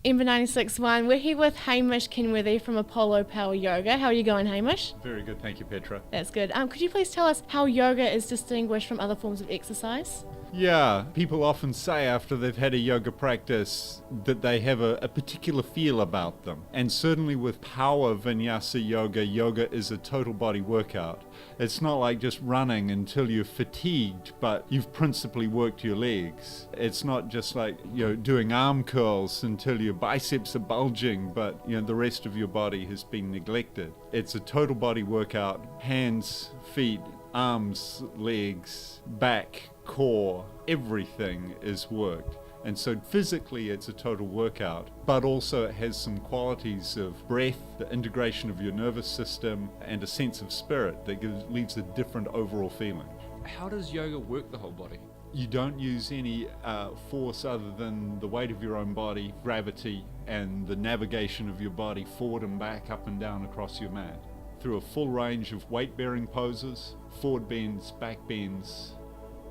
Ember 96.1. We're here with Hamish Kenworthy from Apollo Power Yoga. How are you going, Hamish? Very good, thank you, Petra. That's good. Could you please tell us how yoga is distinguished from other forms of exercise? Yeah, people often say after they've had a yoga practice that they have a particular feel about them. And certainly with power vinyasa yoga, yoga is a total body workout. It's not like just running until you're fatigued, but you've principally worked your legs. It's not just like, doing arm curls until your biceps are bulging, but, the rest of your body has been neglected. It's a total body workout, hands, feet, arms, legs, back, core, everything is worked. And so physically it's a total workout, but also it has some qualities of breath, the integration of your nervous system, and a sense of spirit that leaves a different overall feeling. How does yoga work the whole body? You don't use any force other than the weight of your own body, gravity, and the navigation of your body forward and back, up and down across your mat. Through a full range of weight-bearing poses, forward bends, back bends,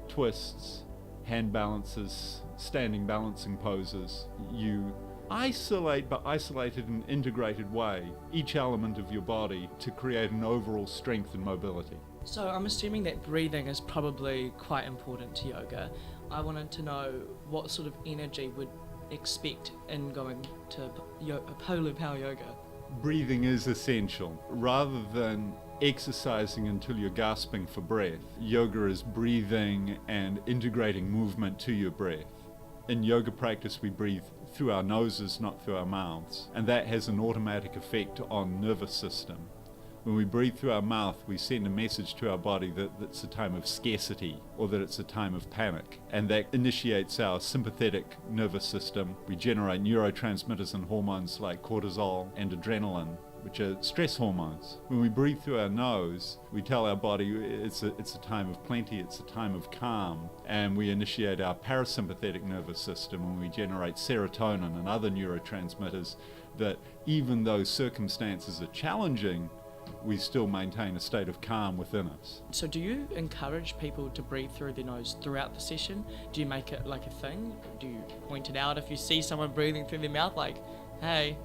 twists, hand balances, standing balancing poses. You isolate, but isolate in an integrated way, each element of your body to create an overall strength and mobility. So I'm assuming that breathing is probably quite important to yoga. I wanted to know what sort of energy would expect in going to Apollo Power Yoga. Breathing is essential. Rather than exercising until you're gasping for breath, yoga is breathing and integrating movement to your breath. In yoga practice, we breathe through our noses, not through our mouths, and that has an automatic effect on nervous system. When we breathe through our mouth, we send a message to our body that it's a time of scarcity or that it's a time of panic, and that initiates our sympathetic nervous system. We generate neurotransmitters and hormones like cortisol and adrenaline, which are stress hormones. When we breathe through our nose, we tell our body it's a time of plenty, it's a time of calm, and we initiate our parasympathetic nervous system, and we generate serotonin and other neurotransmitters that even though circumstances are challenging, we still maintain a state of calm within us. So do you encourage people to breathe through their nose throughout the session? Do you make it like a thing? Do you point it out if you see someone breathing through their mouth, like, hey,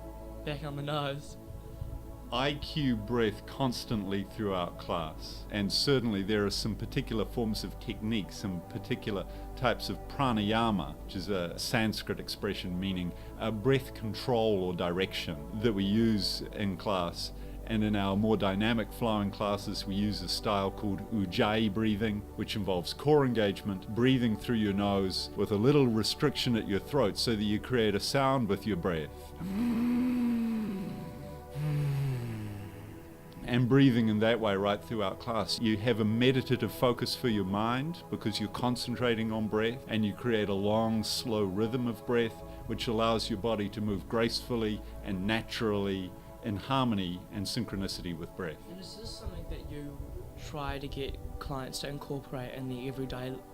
back on the nose? I cue breath constantly throughout class, and certainly there are some particular forms of techniques, some particular types of pranayama, which is a Sanskrit expression meaning breath control or direction, that we use in class. And in our more dynamic flowing classes, we use a style called Ujjayi breathing, which involves core engagement, breathing through your nose with a little restriction at your throat so that you create a sound with your breath. And breathing in that way right throughout class. You have a meditative focus for your mind because you're concentrating on breath, and you create a long, slow rhythm of breath, which allows your body to move gracefully and naturally in harmony and synchronicity with breath. And is this something that you try to get clients to incorporate in their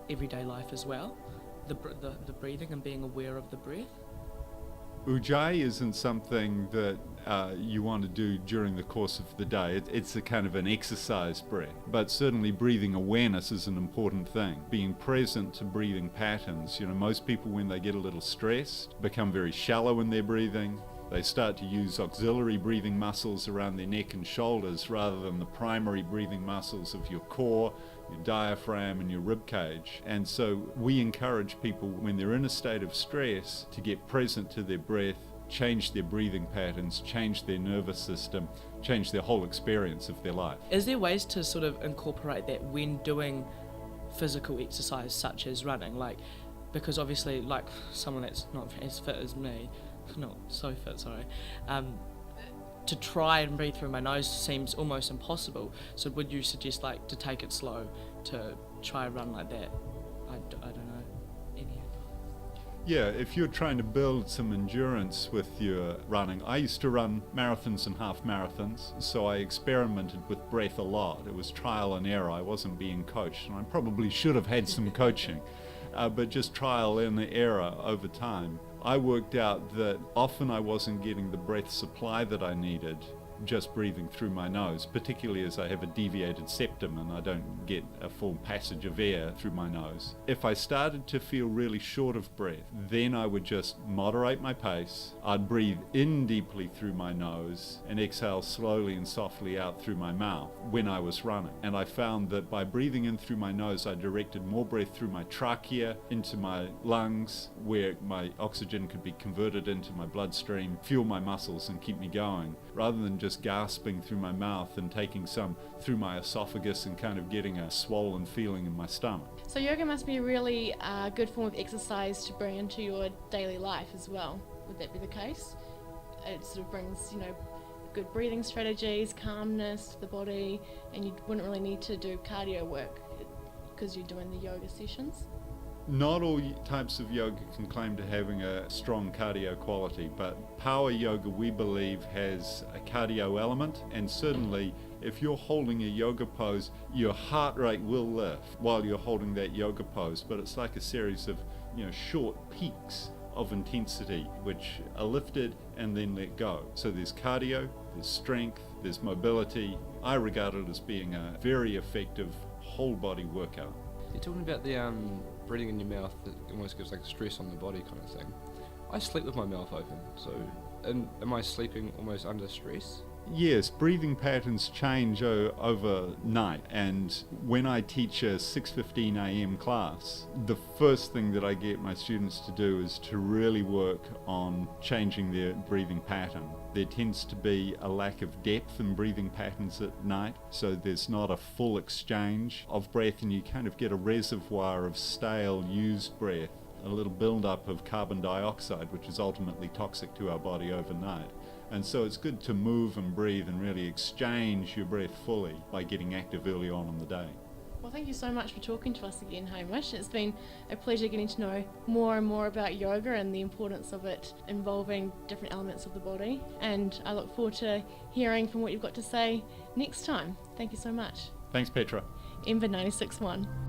everyday life as well? The breathing and being aware of the breath? Ujjayi isn't something that you want to do during the course of the day. It's a kind of an exercise breath. But certainly breathing awareness is an important thing. Being present to breathing patterns. Most people, when they get a little stressed, become very shallow in their breathing. They start to use auxiliary breathing muscles around their neck and shoulders rather than the primary breathing muscles of your core, your diaphragm and your rib cage. And so we encourage people when they're in a state of stress to get present to their breath, change their breathing patterns, change their nervous system, change their whole experience of their life. Is there ways to sort of incorporate that when doing physical exercise such as running? Because obviously, like someone that's not as fit as me, not so fit, sorry, to try and breathe through my nose seems almost impossible. So would you suggest to take it slow, to try and run like that? I don't know. Any Yeah, if you're trying to build some endurance with your running. I used to run marathons and half marathons, so I experimented with breath a lot. It was trial and error. I wasn't being coached, and I probably should have had some coaching, but just trial and error over time. I worked out that often I wasn't getting the breath supply that I needed just breathing through my nose, particularly as I have a deviated septum and I don't get a full passage of air through my nose. If I started to feel really short of breath, then I would just moderate my pace. I'd breathe in deeply through my nose and exhale slowly and softly out through my mouth when I was running. And I found that by breathing in through my nose, I directed more breath through my trachea into my lungs, where my oxygen could be converted into my bloodstream, fuel my muscles and keep me going, rather than just gasping through my mouth and taking some through my esophagus and kind of getting a swollen feeling in my stomach. So yoga must be a really good form of exercise to bring into your daily life as well. Would that be the case? It sort of brings, good breathing strategies, calmness to the body, and you wouldn't really need to do cardio work because you're doing the yoga sessions. Not all types of yoga can claim to having a strong cardio quality, but power yoga, we believe, has a cardio element, and certainly if you're holding a yoga pose, your heart rate will lift while you're holding that yoga pose, but it's like a series of short peaks of intensity which are lifted and then let go. So there's cardio, there's strength, there's mobility. I regard it as being a very effective whole body workout. You're talking about the breathing in your mouth that almost gives like stress on the body kind of thing. I sleep with my mouth open, so am I sleeping almost under stress? Yes, breathing patterns change overnight, and when I teach a 6:15 a.m. class, the first thing that I get my students to do is to really work on changing their breathing pattern. There tends to be a lack of depth in breathing patterns at night, so there's not a full exchange of breath, and you kind of get a reservoir of stale, used breath, a little build-up of carbon dioxide, which is ultimately toxic to our body overnight. And so it's good to move and breathe and really exchange your breath fully by getting active early on in the day. Well, thank you so much for talking to us again, Hamish. It's been a pleasure getting to know more and more about yoga and the importance of it involving different elements of the body. And I look forward to hearing from what you've got to say next time. Thank you so much. Thanks, Petra. Ember 96.1.